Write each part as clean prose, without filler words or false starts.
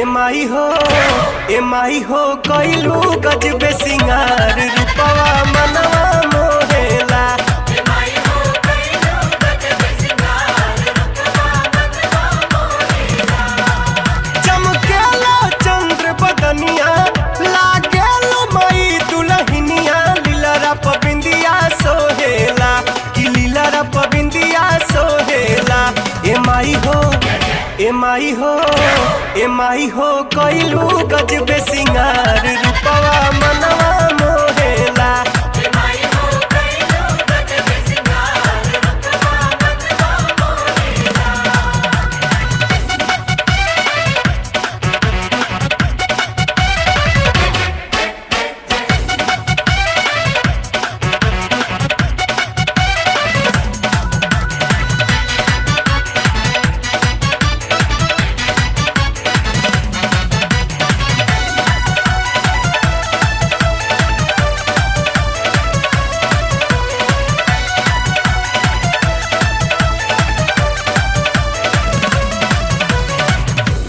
माई हो कइलू गजबे सिंगार रूपवा मनवा मोहेला। चमकेला चंद्र बदनिया लागेलो माई दुलहिनिया लीलरा पबिंदिया सोहेला कि लीलरा पबिंदिया सोहेला। ए माई हो कइलू गजबे सिंगार रूपवा मनवा मोहेला।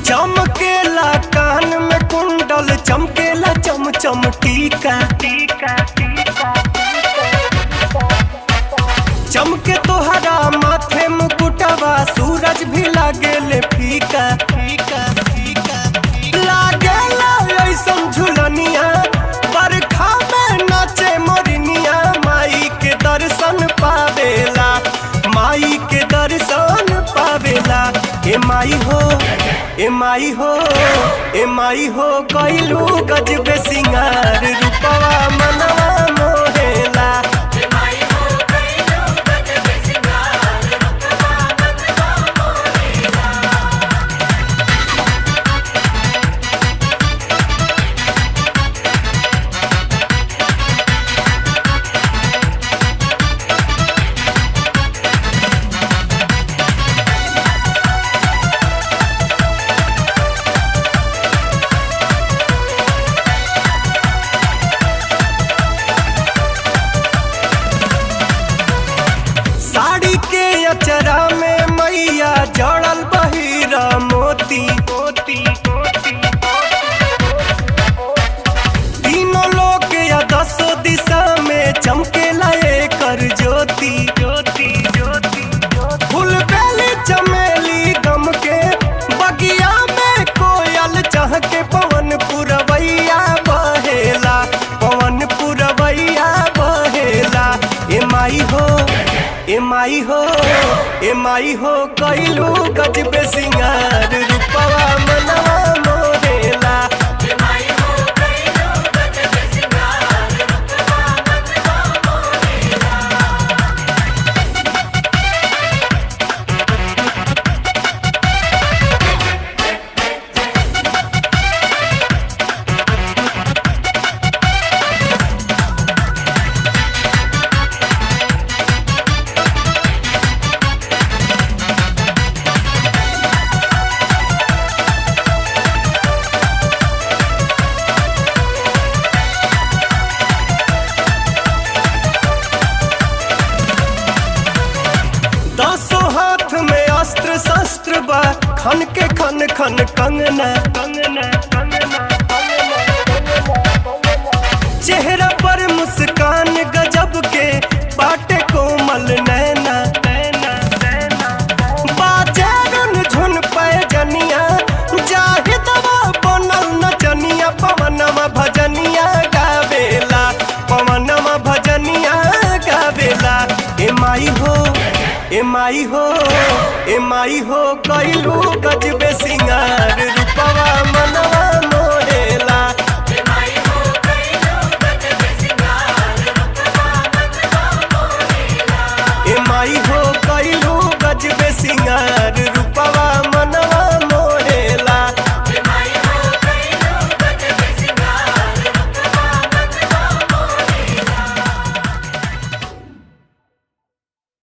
चमकेला कान में कुंडल चमकेला चमचम टीका चमके तोहरा माथे मुकुटवा सूरज भी लागेले फीका लागेला ऐसन झुलनिया बरखा में नाचे मोरनिया माई के दर्शन पावेला माई के दर्शन पावेला। ए माई हो कइलू गजबे सिंगार रूपवा मनवा मोहेला। साड़ी के अचरा में मैया जड़ल बहिरा मोती तीनों लोग या दसों दिशा में चमकेला एकर ज्योति फूल बेली चमेली गम के बगिया में कोयल चह के पवन पुरवैया बहेला ए माई हो कइलू गजबे सिंगार रूपवा मनवा मोहेला। दसों हाथ में अस्त्र शस्त्र बा खन के खन खन कंगना चेहरा पर मुस्कान गजब के बाटे कोमल नैना बाजारन झुन पैजनिया जाहिदवा बनल नचनिया पवनमा भजनिया गावेला ए माई हो कइलू गजबे सिंगार रूपवा मनवा